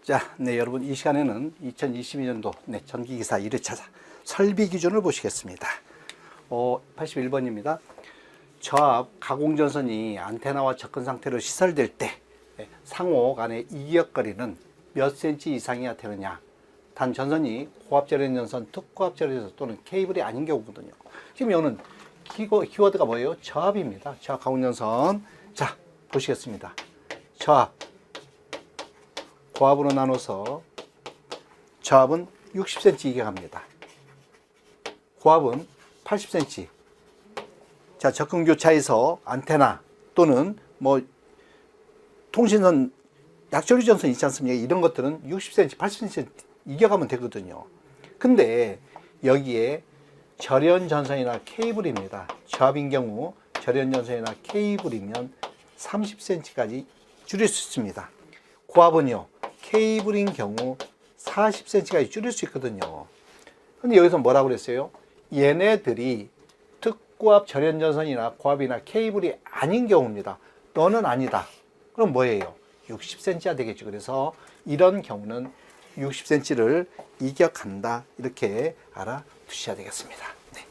자, 네, 여러분, 이 시간에는 2022년도 전기기사 1회차 설비 기준을 보시겠습니다. 81번입니다. 저압 가공전선이 안테나와 접근 상태로 시설될 때 상호 간의 이격거리는 몇 센치 이상이어야 되느냐. 단 전선이 고압 절연 전선, 특고압 절연 전선 또는 케이블이 아닌 경우거든요. 지금 여기는 키워드가 뭐예요? 저압입니다. 저압 가공전선. 자, 보시겠습니다. 저압. 고압으로 나눠서 저압은 60cm 이격합니다. 고압은 80cm. 자, 접근 교차에서 안테나 또는 통신선, 약절유 전선 있지 않습니까? 이런 것들은 60cm, 80cm 이격하면 되거든요. 근데 여기에 절연 전선이나 케이블입니다. 저압인 경우 절연 전선이나 케이블이면 30cm까지 줄일 수 있습니다. 고압은요, 케이블인 경우 40cm까지 줄일 수 있거든요. 근데 여기서 뭐라고 그랬어요? 얘네들이 특고압 절연전선이나 고압이나 케이블이 아닌 경우입니다. 너는 아니다. 그럼 뭐예요? 60cm가 되겠죠. 그래서 이런 경우는 60cm를 이격한다. 이렇게 알아두셔야 되겠습니다. 네.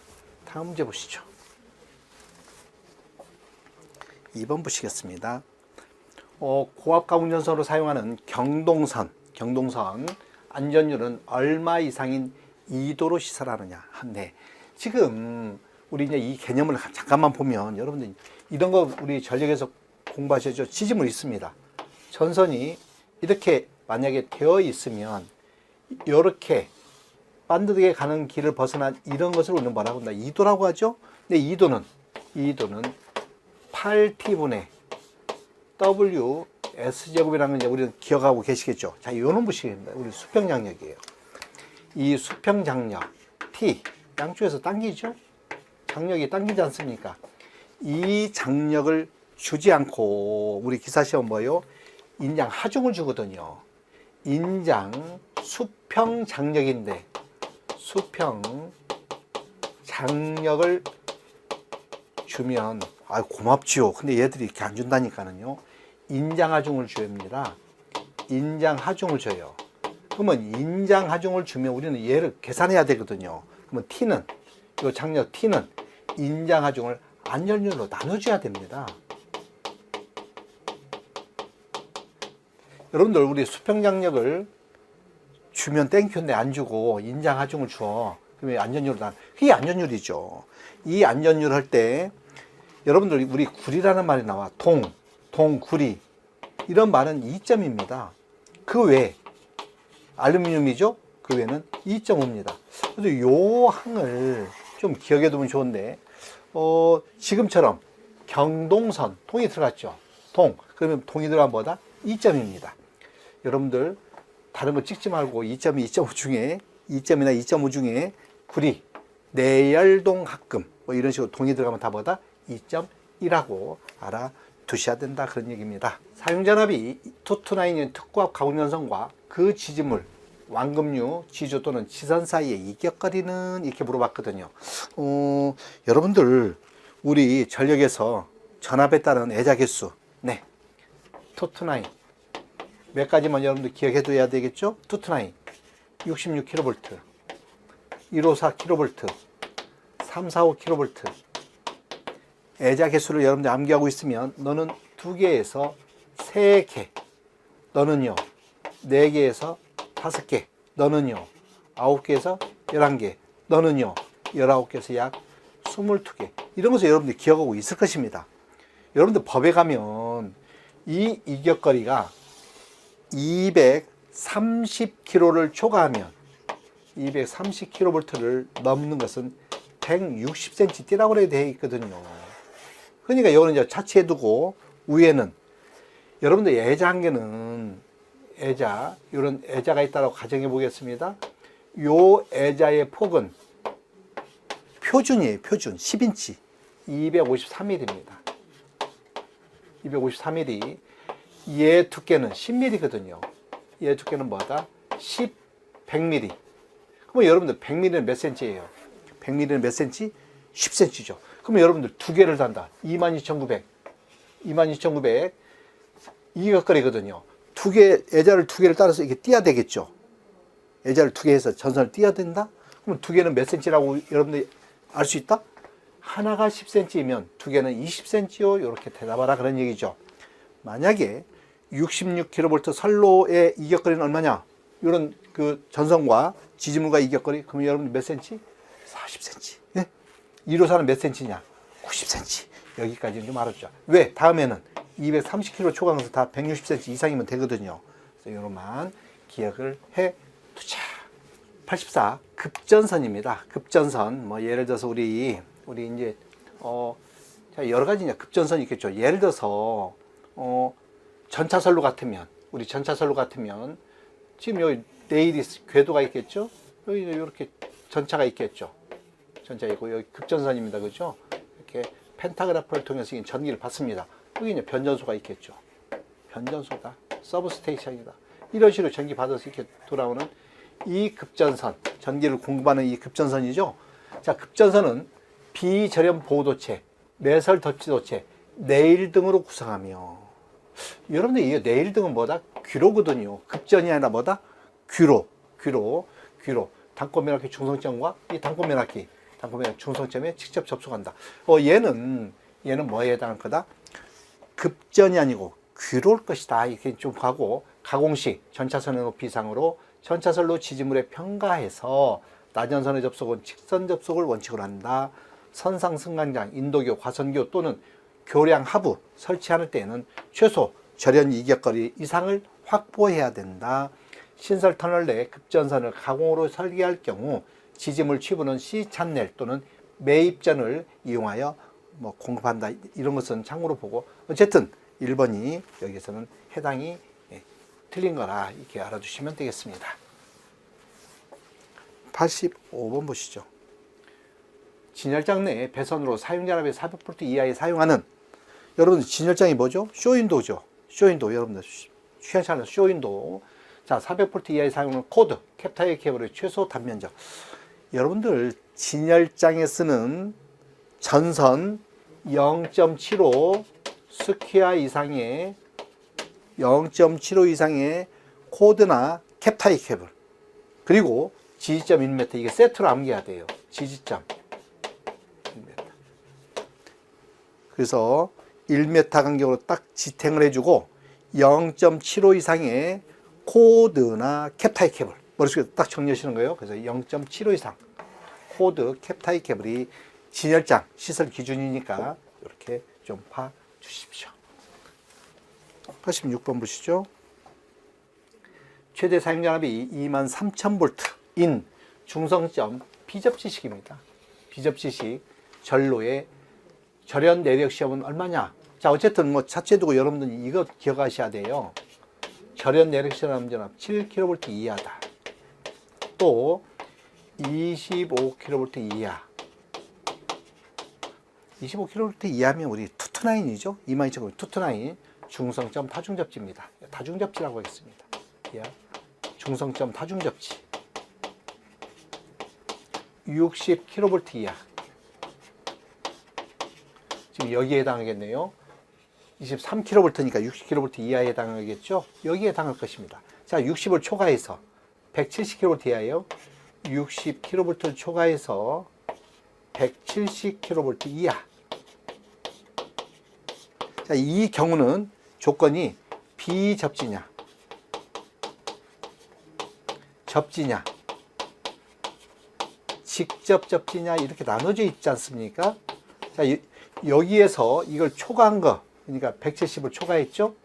다음 문제 보시죠. 2번 보시겠습니다. 고압 가공전선으로 사용하는 경동선 안전율은 얼마 이상인 2도로 시설하느냐. 네. 지금 우리 이제 이 개념을 잠깐만 보면 여러분들 이런 거 우리 전력에서 공부하셨죠? 지지물 있습니다. 전선이 이렇게 만약에 되어 있으면 이렇게 반듯하게 가는 길을 벗어난 이런 것을 우리는 뭐라고 한다? 2도라고 하죠? 근데 2도는 8T분의 W S제곱이라는 걸 우리는 기억하고 계시겠죠? 자, 요놈 보시겠습니다. 우리 수평 장력이에요. 이 수평 장력, T, 양쪽에서 당기죠? 장력이 당기지 않습니까? 이 장력을 주지 않고, 우리 기사시험 뭐예요? 인장 하중을 주거든요. 인장 수평 장력인데, 수평 장력을 주면, 고맙지요. 근데 얘들이 이렇게 안 준다니까는요. 인장하중을 줘야 인장하중을 줘요. 그러면 인장하중을 주면 우리는 얘를 계산해야 되거든요. 그러면 T는, 이 장력 T는 인장하중을 안전율로 나눠줘야 됩니다. 여러분들, 우리 수평장력을 주면 땡큐인데 안 주고 인장하중을 줘. 그러면 안전율로 그게 안전율이죠. 이 안전율 할 때 여러분들, 우리 구리라는 말이 나와. 구리. 이런 말은 2점입니다. 그 외에 알루미늄이죠? 그 외에는 2.5입니다. 그래서 요 항을 좀 기억해 두면 좋은데, 지금처럼 경동선, 통이 들어갔죠? 그러면 통이 들어간 뭐다? 2점입니다. 여러분들, 다른 거 찍지 말고 2.2, 2.5 중에, 2점이나 2.5 중에 구리, 내열동 합금, 이런 식으로 통이 들어가면 다 뭐다? 2.1하고 알아두셔야 된다. 그런 얘기입니다. 사용전압이 229인 특고압 가공전선과 그 지지물, 완금류, 지주 또는 지선 사이의 이격거리는 이렇게 물어봤거든요. 여러분들, 우리 전력에서 전압에 따른 애자 개수, 229. 몇 가지만 여러분들 기억해 둬야 되겠죠? 229, 66kV, 154kV, 345kV. 애자 개수를 여러분들 암기하고 있으면 너는 2개에서 3개, 너는요 4개에서 5개, 너는요 9개에서 11개, 너는요 19개에서 약 22개. 이런 것을 여러분들이 기억하고 있을 것입니다. 여러분들 법에 가면 이 이격거리가 230kV를 초과하면 230kV를 넘는 것은 160cm 뛰라고 되어 있거든요. 그러니까 이거는 이제 차치해 두고, 위에는 여러분들 애자 한계는 이런 애자가 있다고 가정해 보겠습니다. 요 애자의 폭은 표준이에요. 표준 10인치 253mm입니다. 253mm. 얘 두께는 10mm거든요. 얘 두께는 뭐다? 100mm. 그럼 여러분들 100mm는 몇 cm예요? 100mm는 몇 cm? 10cm죠. 그러면 여러분들 두 개를 단다. 22,900. 22,900. 이격거리거든요. 애자를 두 개를 따라서 이렇게 띄어야 되겠죠. 애자를 두 개 해서 전선을 띄어야 된다? 그럼 두 개는 몇 cm라고 여러분들이 알 수 있다? 하나가 10cm이면 두 개는 20cm요. 이렇게 대답하라 그런 얘기죠. 만약에 66kV 선로의 이격거리는 얼마냐? 이런 그 전선과 지지물과 이격거리. 그러면 여러분 몇 cm? 40cm. 네? 1호선은 몇 cm냐? 90cm. 여기까지는 좀 알았죠. 왜? 다음에는 230kV 초강에서 다 160cm 이상이면 되거든요. 그래서 이런만 기억을 해 두자. 84 급전선입니다. 급전선. 뭐 예를 들어서 우리 이제 자, 여러 가지 이제 급전선이 있겠죠. 예를 들어서 전차선로 같으면 우리 전차선로 같으면 지금 여기 레일이 궤도가 있겠죠. 여기 이렇게 전차가 있겠죠. 전차 있고 여기 급전선입니다. 그죠? 이렇게 펜타그래프를 통해서 전기를 받습니다. 여기 이제 변전소가 있겠죠. 변전소다. 서브스테이션이다. 이런 식으로 전기 받아서 이렇게 돌아오는 이 급전선, 전기를 공급하는 이 급전선이죠. 자, 급전선은 비절연 보도체, 매설 덧지도체, 네일 등으로 구성하며, 여러분들 이 네일 등은 뭐다? 귀로거든요. 급전이 아니라 뭐다? 귀로. 단권면압기 중성점과 이 단권면압기 중성점에 직접 접촉한다. 얘는 뭐에 해당할 거다? 급전이 아니고 귀로울 것이다. 이렇게 좀 하고, 가공식 전차선의 높이 이상으로 전차선로 지지물에 평가해서 나전선의 접속은 직선 접속을 원칙으로 한다. 선상 승강장, 인도교, 과선교 또는 교량 하부 설치할 때에는 최소 절연 이격거리 이상을 확보해야 된다. 신설 터널 내 급전선을 가공으로 설계할 경우 지지물 취부는 C 찬넬 또는 매입전을 이용하여 뭐 공급한다. 이런 것은 참고로 보고, 어쨌든 1번이 여기서는 해당이 틀린 거라 이렇게 알아두시면 되겠습니다. 85번 보시죠. 진열장 내 배선으로 사용자랍의 400V 이하에 사용하는, 여러분들 진열장이 뭐죠? 쇼윈도우죠. 쇼윈도우. 여러분들 시원찮은 쇼윈도우. 자, 400V 이하에 사용하는 코드 캡타이 케이블의 최소 단면적. 여러분들 진열장에 쓰는 전선 0.75 스퀘어 이상의 0.75 이상의 코드나 캡타이 케이블, 그리고 지지점 1m, 이게 세트로 암기해야 돼요. 지지점 1m. 그래서 1m 간격으로 딱 지탱을 해주고 0.75 이상의 코드나 캡타이 케이블, 머릿속에 딱 정리하시는 거예요. 그래서 0.75 이상 코드 캡타이 케이블이 진열장 시설 기준이니까 이렇게 좀 봐 주십시오. 86번 보시죠. 최대 사용전압이 23,000V인 중성점 비접지식입니다. 비접지식 전로의 절연 내력 시험은 얼마냐? 자, 어쨌든 뭐 자체 두고 여러분들 이거 기억하셔야 돼요. 절연 내력 시험 전압 7kV 이하다. 또 25kV 이하. 25kV 이하면 우리 투투나인이죠. 22,000kV 투투나인. 중성점 타중접지입니다. 타중접지라고 하겠습니다. 중성점 타중접지. 60kV 이하. 지금 여기에 해당하겠네요. 23kV니까 60kV 이하에 해당하겠죠. 여기에 해당할 것입니다. 자, 60을 초과해서 170kV 이하예요. 60kV 초과해서 170kV 이하. 자, 이 경우는 조건이 비접지냐, 접지냐, 직접 접지냐 이렇게 나눠져 있지 않습니까? 자, 여기에서 이걸 초과한 거, 그러니까 170을 초과했죠?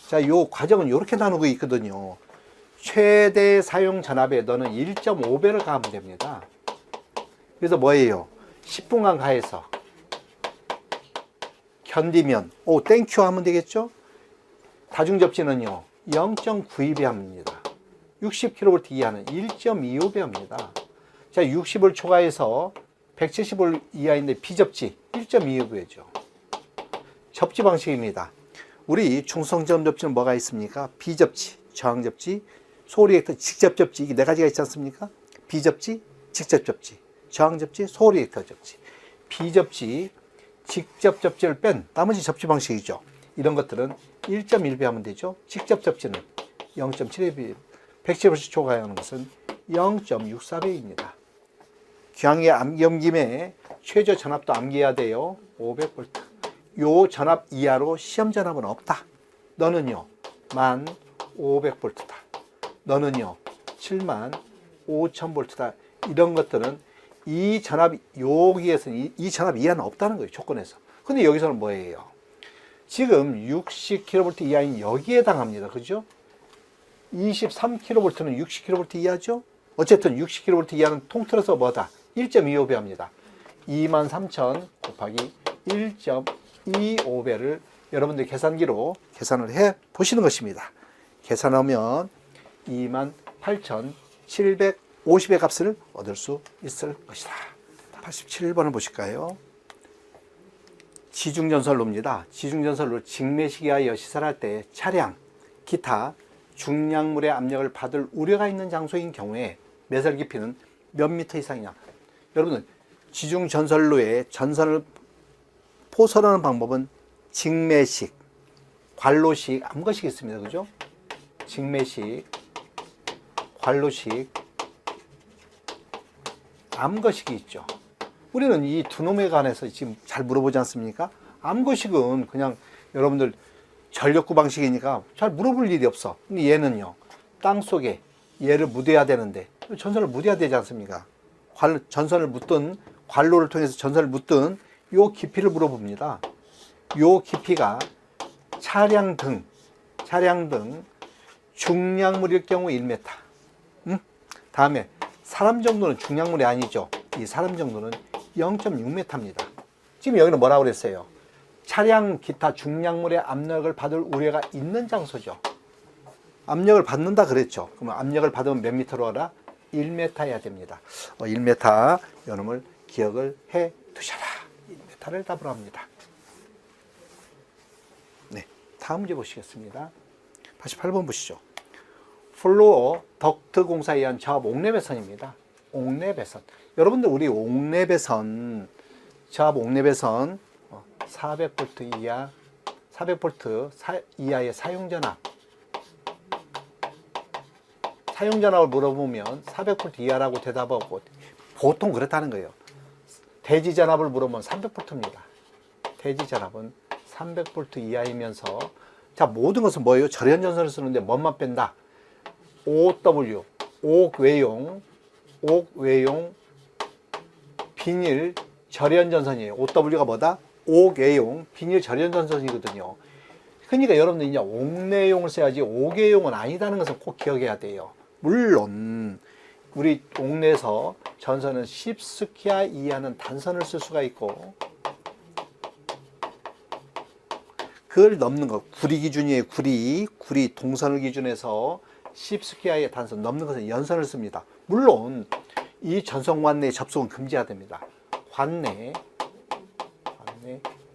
자, 요 과정은 이렇게 나누고 있거든요. 최대 사용 전압에 너는 1.5배를 가하면 됩니다. 그래서 뭐예요? 10분간 가해서 견디면 땡큐 하면 되겠죠? 다중접지는요 0.92배 합니다. 60kV 이하는 1.25배 합니다. 자, 60을 초과해서 170을 이하인데 비접지 1.25배죠. 접지 방식입니다. 우리 중성점 접지는 뭐가 있습니까? 비접지, 저항접지, 소리액터, 직접접지, 이게 네 가지가 있지 않습니까? 비접지, 직접접지, 저항접지, 소리액터 접지. 비접지, 직접 접지를 뺀 나머지 접지 방식이죠. 이런 것들은 1.1배 하면 되죠. 직접 접지는 0.7배, 110Hz 초과하는 것은 0.64배입니다. 귀향의 암염김에 최저 전압도 암기해야 돼요. 500V. 요 전압 이하로 시험 전압은 없다. 너는요 1500V다. 너는요 75000V다. 이런 것들은 이 전압, 여기에서는 이 전압 이하는 없다는 거예요. 조건에서. 근데 여기서는 뭐예요? 지금 60kV 이하인 여기에 해당합니다. 그죠? 23kV는 60kV 이하죠? 어쨌든 60kV 이하는 통틀어서 뭐다? 1.25배 합니다. 23000 곱하기 1.25배를 여러분들 계산기로 계산을 해 보시는 것입니다. 계산하면 28750의 값을 얻을 수 있을 것이다. 87번을 보실까요? 지중전선로입니다. 지중전선로 직매시기하여 시설할 때 차량, 기타 중량물의 압력을 받을 우려가 있는 장소인 경우에 매설 깊이는 몇 미터 이상이냐. 여러분은 지중전선로에 전선을 포설하는 방법은 직매식, 관로식, 암거식이 있습니다. 그죠? 직매식, 관로식, 암거식이 있죠. 우리는 이 두 놈에 관해서 지금 잘 물어보지 않습니까? 암거식은 그냥 여러분들 전력구 방식이니까 잘 물어볼 일이 없어. 근데 얘는요, 땅 속에 얘를 묻어야 되는데, 전선을 묻어야 되지 않습니까? 전선을 묻든, 관로를 통해서 전선을 묻든, 요 깊이를 물어봅니다. 요 깊이가 차량 등 중량물일 경우 1m. 다음에 사람 정도는 중량물이 아니죠. 이 사람 정도는 0.6m입니다. 지금 여기는 뭐라고 그랬어요? 차량 기타 중량물의 압력을 받을 우려가 있는 장소죠. 압력을 받는다 그랬죠. 그러면 압력을 받으면 몇 미터로 하라? 1m 해야 됩니다. 1m 이놈을 기억을 해 두셔라. 1m를 답으로 합니다. 네, 다음 문제 보시겠습니다. 88번 보시죠. 플로어 덕트 공사에 의한 저압 옥내배선입니다. 옥내배선. 여러분들 우리 옥내배선, 저압 옥내배선 400V 이하, 400V 이하의 사용전압. 사용전압을 물어보면 400V 이하라고 대답하고 보통 그렇다는 거예요. 대지전압을 물어보면 300V입니다. 대지전압은 300V 이하이면서 자, 모든 것은 뭐예요? 절연전선을 쓰는데 뭔만 뺀다? OW, 옥외용 비닐 절연전선이에요. OW가 뭐다? 옥외용 비닐 절연전선이거든요. 그러니까 여러분들 이제 옥내용을 써야지 옥외용은 아니다는 것을 꼭 기억해야 돼요. 물론 우리 옥내에서 전선은 10스키아 이하는 단선을 쓸 수가 있고 그걸 넘는 것, 구리 기준이에요. 구리 동선을 기준해서 10스키아의 단선 넘는 것은 연선을 씁니다. 물론 이 전선 관내 접속은 금지해야 됩니다. 관내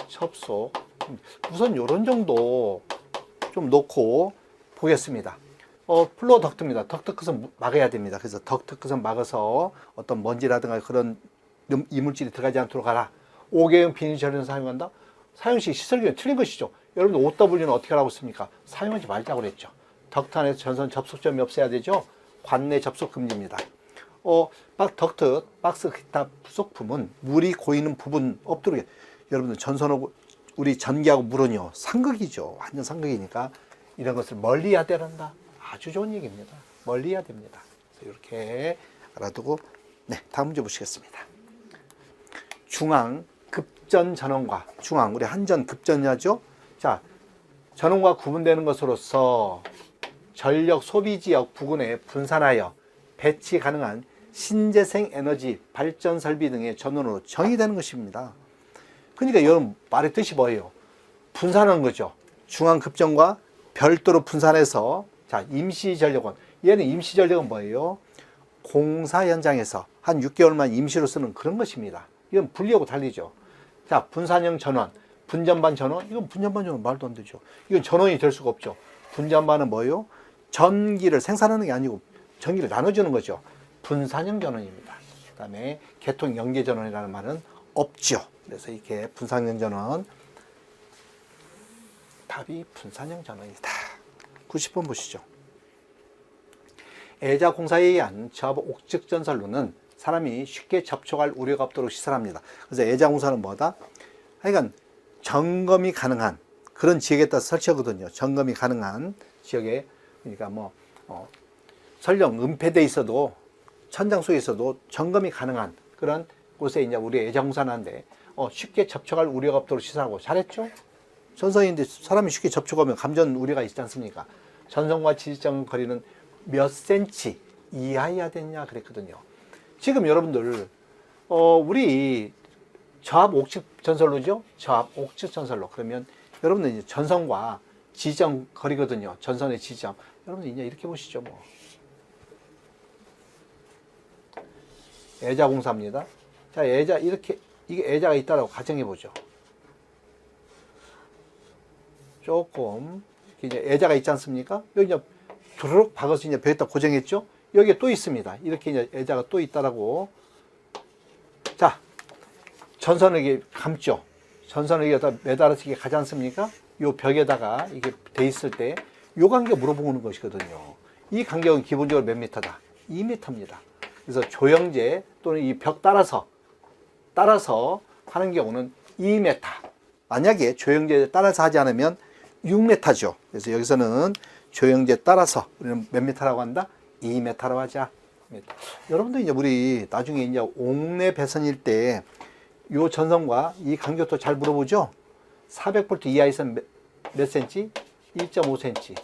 접속 우선 이런 정도 좀 놓고 보겠습니다. 플로어 덕트입니다. 덕트 끝은 막아야 됩니다. 그래서 덕트 끝은 막아서 어떤 먼지라든가 그런 이물질이 들어가지 않도록 하라. 5개형 비닐 절연 사용한다? 사용시 시설기는 틀린 것이죠. 여러분들 OW는 어떻게 하라고 했습니까? 사용하지 말자고 그랬죠. 덕트 안에서 전선 접속점이 없어야 되죠. 관내 접속 금지입니다. 덕트, 박스 기타 부속품은 물이 고이는 부분 없도록 여러분들 전선하고 우리 전기하고 물은요 상극이죠. 완전 상극이니까 이런 것을 멀리 해야 된다. 아주 좋은 얘기입니다. 멀리 해야 됩니다. 그래서 이렇게 알아두고 네, 다음 문제 보시겠습니다. 중앙 급전 전원과 중앙 우리 한전 급전야죠. 자, 전원과 구분되는 것으로서 전력 소비 지역 부근에 분산하여 배치 가능한 신재생 에너지 발전 설비 등의 전원으로 정의되는 것입니다. 그러니까 여러분 말의 뜻이 뭐예요? 분산하는 거죠. 중앙 급전과 별도로 분산해서 자, 임시 전력원. 얘는 임시 전력은 뭐예요? 공사 현장에서 한 6개월만 임시로 쓰는 그런 것입니다. 이건 분리하고 달리죠. 자, 분산형 전원, 분전반 전원. 이건 분전반 전원 말도 안 되죠. 이건 전원이 될 수가 없죠. 분전반은 뭐예요? 전기를 생산하는 게 아니고 전기를 나눠주는 거죠. 분산형 전원입니다. 그 다음에 계통 연계 전원이라는 말은 없죠. 그래서 이렇게 분산형 전원, 답이 분산형 전원이다. 90번 보시죠. 애자 공사에 의한 저압 옥측 전선로는 사람이 쉽게 접촉할 우려가 없도록 시설합니다. 그래서 애자 공사는 뭐다? 하여간 점검이 가능한 그런 지역에다 설치하거든요. 점검이 가능한 지역에, 그러니까 뭐 설령 은폐돼 있어도 천장 속에 있어도 점검이 가능한 그런 곳에 이제 우리 애자 공사는 한데 쉽게 접촉할 우려가 없도록 시설하고. 잘했죠? 전선인데 사람이 쉽게 접촉하면 감전 우려가 있지 않습니까? 전선과 지지점 거리는 몇 센치 이하여야 되냐 그랬거든요. 지금 여러분들 우리 저압 옥측 전선로죠? 저압 옥측 전선로. 그러면 여러분들 이제 전선과 지점 거리거든요. 전선의 지점. 여러분들 이제 이렇게 보시죠. 뭐 애자 공사입니다. 자, 애자 이렇게 이게 애자가 있다라고 가정해 보죠. 조금 이제 애자가 있지 않습니까? 여기 이제 두루룩 박아서 이제 벽에다 고정했죠. 여기에 또 있습니다. 이렇게 이제 애자가 또 있다라고. 자, 전선을 이렇게 감죠. 전선을 여기다 매달아서 이게 가지 않습니까? 요 벽에다가 이게 돼 있을 때 요 간격 물어보는 것이거든요. 이 간격은 기본적으로 몇 미터다? 2미터입니다. 그래서 조형제 또는 이 벽 따라서 하는 경우는 2m. 만약에 조형제에 따라서 하지 않으면 6m죠. 그래서 여기서는 조형제 따라서 우리는 몇 미터라고 한다? 2m라고 하자. 여러분들 이제 우리 나중에 이제 옥내 배선일 때 요 전선과 이 간격도 잘 물어보죠. 400V 이하에서는 몇 cm? 1.5cm.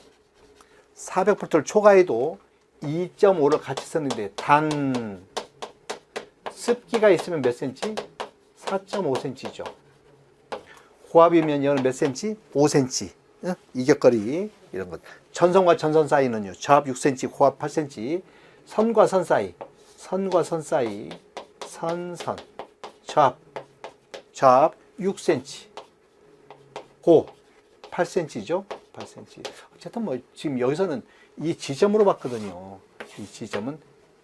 400V를 초과해도 2.5를 같이 썼는데 단 습기가 있으면 몇 cm? 4.5cm죠. 고압이면 이거는 몇 cm? 5cm. 이격거리 이런 것. 전선과 전선 사이는요. 저압 6cm, 고압 8cm. 선과 선 사이, 선선. 저압 6cm. 고 8cm죠. 8cm. 어쨌든 뭐 지금 여기서는 이 지점으로 봤거든요. 이 지점은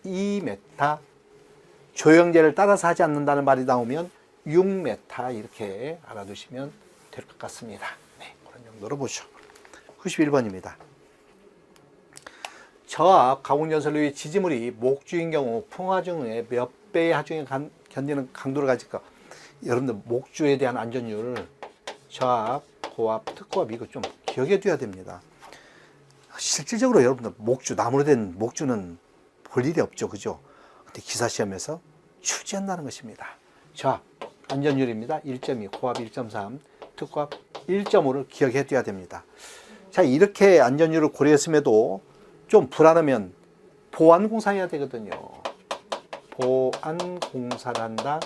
2m. 조형제를 따라서 하지 않는다는 말이 나오면 6m 이렇게 알아두시면 될 것 같습니다. 네, 그런 정도로 보죠. 91번입니다. 저압 가공전선로의 지지물이 목주인 경우 풍하중의 몇 배의 하중에 견디는 강도를 가질까? 여러분들 목주에 대한 안전율, 저압, 고압, 특고압 이거 좀 기억해 둬야 됩니다. 실질적으로 여러분들 목주, 나무로 된 목주는 볼 일이 없죠. 그죠? 근데 기사시험에서 출제한다는 것입니다. 저압, 안전율입니다. 1.2, 고압 1.3, 특고압 1.5를 기억해 둬야 됩니다. 자, 이렇게 안전율을 고려했음에도 좀 불안하면 보안공사해야 되거든요. 보안공사를 한다.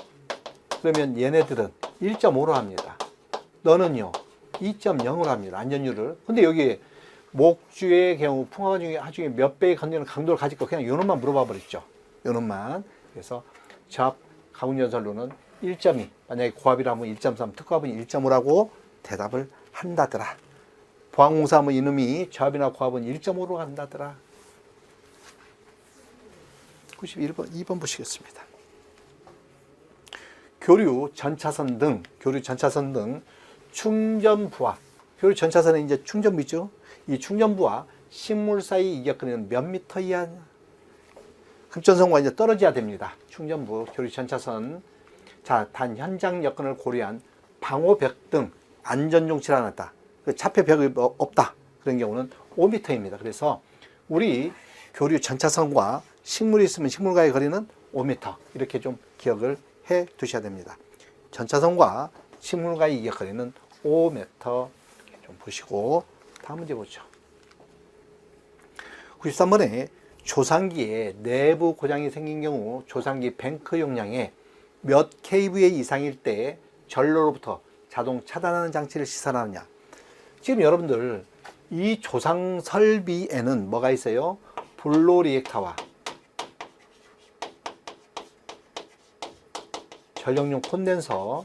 그러면 얘네들은 1.5로 합니다. 너는요 2.0으로 합니다. 안전율을. 근데 여기 목주의 경우 풍화 중에 하중에 몇 배의 건드리는 강도를 가질 거 그냥 요놈만 물어봐 버렸죠. 요놈만. 그래서 저압 가공전선로는 1.2, 만약에 고압이라면 1.3, 특고압은 1.5라고 대답을 한다더라. 보안공사하면 이놈이 저압이나 고압은 1.5로 간다더라. 91번, 2번 보시겠습니다. 교류 전차선 등 충전부와 교류 전차선에 이제 충전부 있죠. 이 충전부와 식물 사이 이격거리는 몇 미터 이하냐? 급전선과 이제 떨어져야 됩니다. 충전부, 교류 전차선. 자, 단 현장 여건을 고려한 방호벽 등 안전 종치를 않았다. 차폐벽이 없다. 그런 경우는 5m입니다. 그래서 우리 교류 전차선과 식물이 있으면 식물과의 거리는 5m. 이렇게 좀 기억을 해 두셔야 됩니다. 전차선과 식물과의 이격 거리는 5m. 좀 보시고 다음 문제 보죠. 93번에 조상기에 내부 고장이 생긴 경우 조상기 뱅크 용량의 몇 kVA 이상일 때 전로로부터 자동 차단하는 장치를 시설하느냐. 지금 여러분들 이 조상 설비에는 뭐가 있어요? 블로 리액터와 전력용 콘덴서,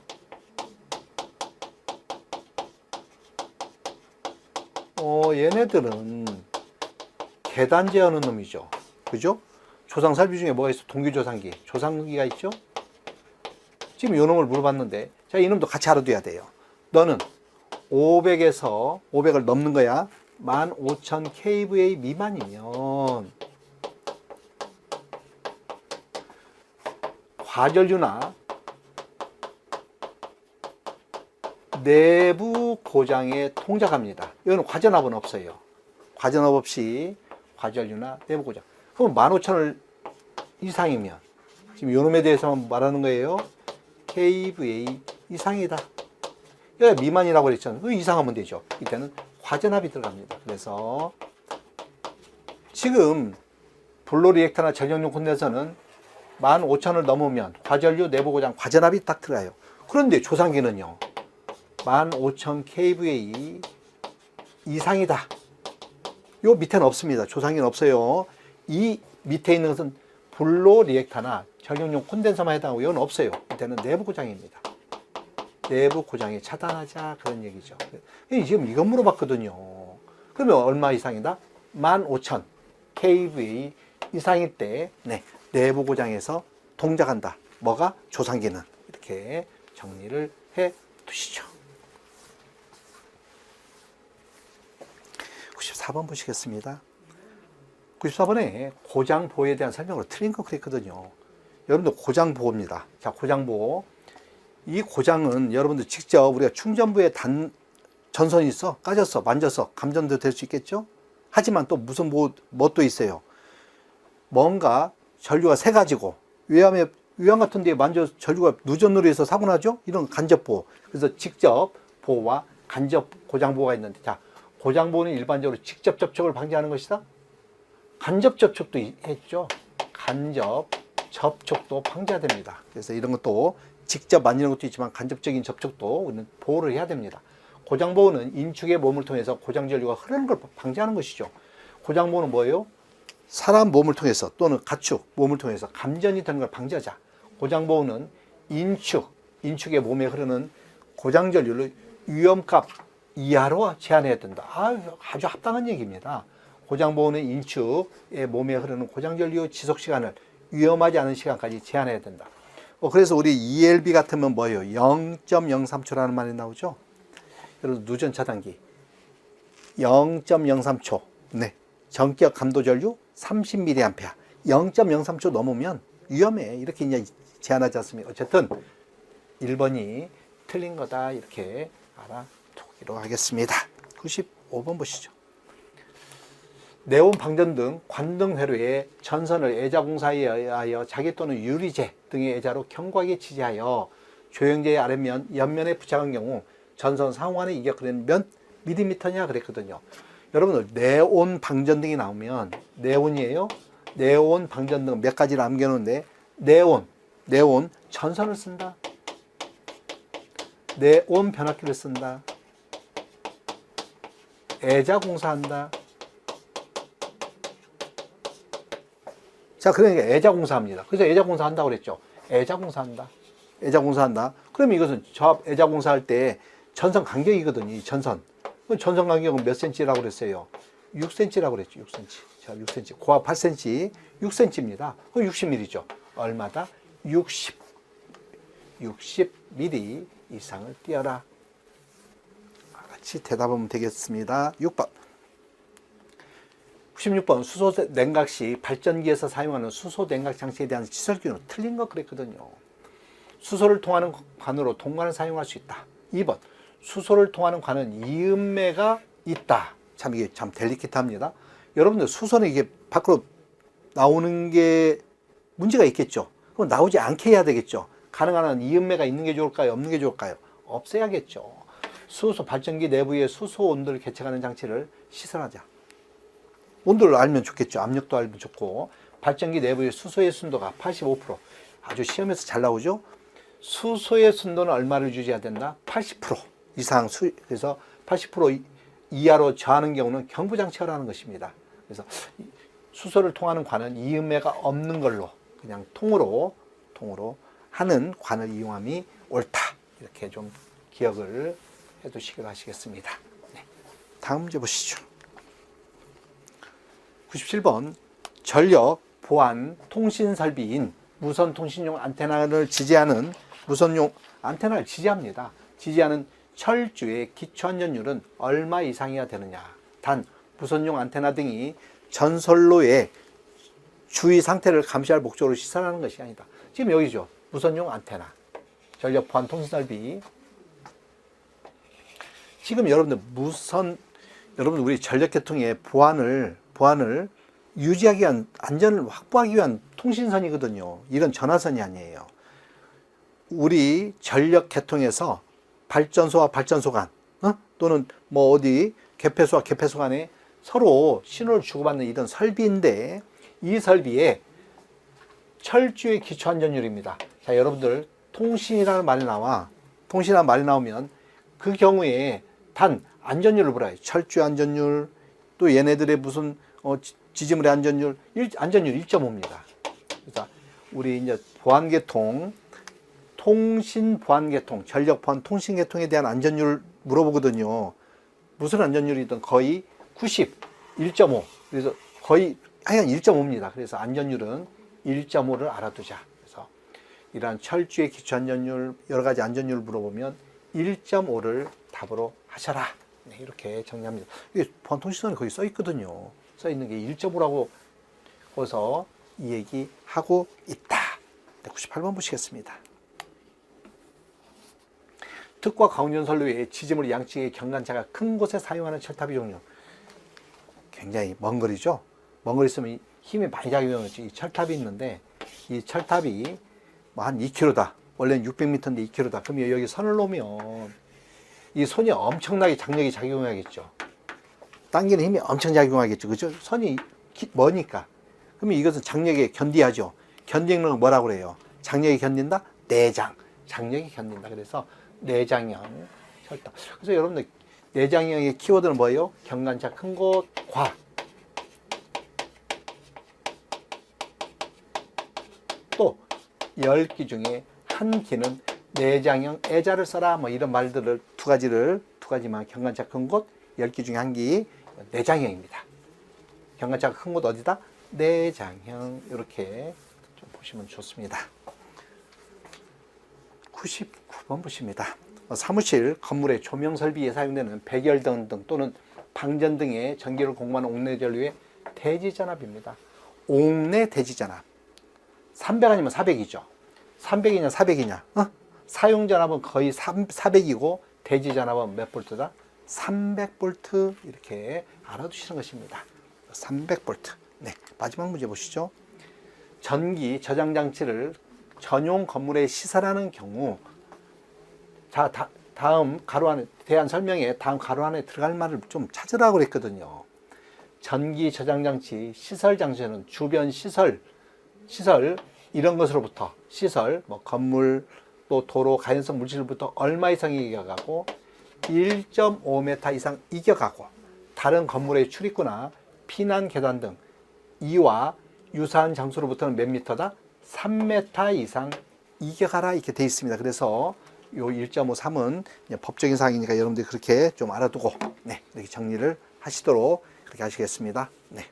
얘네들은 계단 제어하는 놈이죠. 그죠? 조상 설비 중에 뭐가 있어? 동기조상기, 조상기가 있죠? 지금 요 놈을 물어봤는데, 자, 이놈도 같이 알아둬야 돼요. 너는 500에서 500을 넘는 거야. 15,000 kVA 미만이면 과전류나 내부 고장에 통작합니다. 이거는 과전압은 없어요. 과전압 없이 과전류나 내부 고장. 그럼 15,000을 이상이면 지금 요놈에 대해서만 말하는 거예요. kVA 이상이다. 여기가 미만이라고 그랬잖아요. 그 이상하면 되죠. 이때는 과전압이 들어갑니다. 그래서 지금 블로 리액터나 전력용 콘덴서는 15,000을 넘으면 과전류 내부 고장 과전압이 딱 들어가요. 그런데 조상기는요. 15,000 kVA 이상이다. 요 밑에는 없습니다. 조상기는 없어요. 이 밑에 있는 것은 블로 리액터나 전력용 콘덴서만 해당하고 이건 없어요. 이때는 내부 고장입니다. 내부 고장에 차단하자 그런 얘기죠. 지금 이거 물어봤거든요. 그러면 얼마 이상이다? 15,000 kVA 이상일 때 내부 고장에서 동작한다. 뭐가? 조상기는. 이렇게 정리를 해 두시죠. 94번 보시겠습니다. 94번에 고장보호에 대한 설명으로 틀린 거 그랬거든요. 여러분들 고장보호입니다. 자, 고장보호. 이 고장은 여러분들 직접 우리가 충전부에 전선이 있어, 까졌어, 만져서 감전도 될 수 있겠죠? 하지만 또 무슨 뭐 또 있어요. 뭔가 전류가 새 가지고 위암 같은 데에 만져 전류가 누전으로 해서 사고 나죠? 이런 간접보호. 그래서 직접 보호와 간접 고장보호가 있는데, 자, 고장보호는 일반적으로 직접 접촉을 방지하는 것이다. 간접 접촉도 했죠. 간접 접촉도 방지해야 됩니다. 그래서 이런 것도 직접 만지는 것도 있지만 간접적인 접촉도 우리는 보호를 해야 됩니다. 고장보호는 인축의 몸을 통해서 고장전류가 흐르는 걸 방지하는 것이죠. 고장보호는 뭐예요? 사람 몸을 통해서 또는 가축 몸을 통해서 감전이 되는 걸 방지하자. 고장보호는 인축의 몸에 흐르는 고장전류를 위험값 이하로 제한해야 된다. 아주 합당한 얘기입니다. 고장보호는 인축의 몸에 흐르는 고장전류 지속시간을 위험하지 않은 시간까지 제한해야 된다. 그래서 우리 ELB 같으면 뭐예요? 0.03초라는 말이 나오죠. 여러분 누전 차단기 0.03초. 네. 전기력 감도 전류 30mA. 0.03초 넘으면 위험해. 이렇게 이제 제한하지 않습니까? 어쨌든 1번이 틀린 거다. 이렇게 알아두기로 하겠습니다. 95번 보시죠. 네온 방전 등 관등 회로에 전선을 애자공사에 의하여 자기 또는 유리재 등의 애자로 견고하게 지지하여 조형제의 아랫면 옆면에 부착한 경우 전선 상호간의 이격거리는 몇 밀리미터냐 그랬거든요. 여러분들 네온 방전 등이 나오면 네온이에요. 네온 방전 등 몇 가지를 남겨놓는데 네온 전선을 쓴다. 네온 변압기를 쓴다. 애자공사한다. 자, 그러니까 애자공사합니다. 그래서 애자공사 한다고 그랬죠. 애자공사한다. 애자공사한다. 그러면 이것은 조합 애자공사할 때 전선 간격이거든요. 이 전선. 전선 간격은 몇 cm라고 그랬어요? 6cm라고 그랬죠. 6cm. 자, 6cm. 고압 8cm, 6cm입니다. 그럼 60mm죠. 얼마다? 60mm 이상을 띄어라. 같이 대답하면 되겠습니다. 6번. 96번 수소 냉각 시 발전기에서 사용하는 수소 냉각 장치에 대한 시설 기준은 틀린 거 그랬거든요. 수소를 통하는 관으로 동관을 사용할 수 있다. 2번 수소를 통하는 관은 이음매가 있다. 참 이게 참 델리케이트합니다. 여러분들 수소는 이게 밖으로 나오는 게 문제가 있겠죠. 그럼 나오지 않게 해야 되겠죠. 가능한 한 이음매가 있는 게 좋을까요? 없는 게 좋을까요? 없애야겠죠. 수소 발전기 내부에 수소 온도를 계측하는 장치를 시설하자. 온도를 알면 좋겠죠. 압력도 알면 좋고. 발전기 내부의 수소의 순도가 85%. 아주 시험에서 잘 나오죠. 수소의 순도는 얼마를 유지해야 된다? 80% 이상. 그래서 80% 이하로 저하는 경우는 경부장치라는 것입니다. 그래서 수소를 통하는 관은 이음매가 없는 걸로 그냥 통으로 하는 관을 이용함이 옳다. 이렇게 좀 기억을 해두시기로 하시겠습니다. 네. 다음 문제 보시죠. 97번 전력, 보안, 통신 설비인 무선 통신용 안테나를 지지하는 무선용 안테나를 지지합니다. 지지하는 철주의 기초안전율은 얼마 이상이어야 되느냐. 단 무선용 안테나 등이 전선로의 주위 상태를 감시할 목적으로 시설하는 것이 아니다. 지금 여기죠. 무선용 안테나, 전력 보안 통신 설비. 지금 여러분들 여러분들 우리 전력 계통의 보안을 유지하기 위한, 안전을 확보하기 위한 통신선이거든요. 이건 전화선이 아니에요. 우리 전력 계통에서 발전소와 발전소 간, 또는 뭐 어디 개폐소와 개폐소 간에 서로 신호를 주고받는 이런 설비인데, 이 설비에 철주의 기초안전율입니다. 자, 여러분들 통신이라는 말이 나오면 그 경우에 단 안전율을 물어요. 철주 안전율, 또 얘네들의 무슨 지지물의 안전율 1.5입니다. 그래서 우리 이제 보안계통, 통신 보안계통, 전력 보안 통신 계통에 대한 안전율 물어보거든요. 무슨 안전율이든 거의 90, 1.5. 그래서 거의 하여간 1.5입니다. 그래서 안전율은 1.5를 알아두자. 그래서 이러한 철주의 기초 안전율, 여러 가지 안전율을 물어보면 1.5를 답으로 하셔라. 네, 이렇게 정리합니다. 이게 보안통신선에 거기 써 있거든요. 써 있는 게 1.5라고 거기서 이 얘기하고 있다. 네, 98번 보시겠습니다. 특과 가운전선로 외에 지지물 양측의 경관차가 큰 곳에 사용하는 철탑의 종류. 굉장히 먼 거리죠. 먼 거리 있으면 힘이 많이 작용하죠. 이 철탑이 있는데, 이 철탑이 뭐 한 2km다. 원래는 600m인데 2km다. 그러면 여기 선을 놓으면 이 손이 엄청나게 장력이 작용하겠죠. 당기는 힘이 엄청 작용하겠죠. 그죠? 선이 머니까. 그러면 이것은 장력에 견디하죠. 견디는 건 뭐라고 그래요? 장력이 견딘다? 내장. 장력이 견딘다. 그래서 내장형 철탑. 그래서 여러분들 내장형의 키워드는 뭐예요? 경관차 큰 곳과 또 10기 중에 한 기는 내장형 애자를 써라, 뭐 이런 말들을 두 가지만 경관차 큰 곳 10기 중에 한 기 내장형입니다. 경관차가 큰 곳 어디다? 내장형. 이렇게 좀 보시면 좋습니다. 99번 보십니다. 사무실 건물의 조명 설비에 사용되는 백열등 등 또는 방전 등의 전기를 공급하는 옥내 전류의 대지전압입니다. 옥내 대지전압. 300 아니면 400이죠. 300이냐 400이냐. 사용전압은 거의 400이고 대지전압은 몇 볼트다? 300볼트. 이렇게 알아두시는 것입니다. 300볼트. 네, 마지막 문제 보시죠. 전기 저장 장치를 전용 건물에 시설하는 경우, 자, 다음 가로 안에 대한 설명에 다음 가로 안에 들어갈 말을 좀 찾으라고 그랬거든요. 전기 저장 장치 시설 장치는 주변 시설 이런 것으로부터, 시설 뭐 건물 또 도로 가연성 물질로부터 얼마 이상 이겨가고 1.5m 이상 이겨가고 다른 건물의 출입구나 피난 계단 등 이와 유사한 장소로부터는 몇 미터다? 3m 이상 이겨가라. 이렇게 되어 있습니다. 그래서 요 1.53은 법적인 사항이니까 여러분들이 그렇게 좀 알아두고, 네, 이렇게 정리를 하시도록 그렇게 하시겠습니다. 네.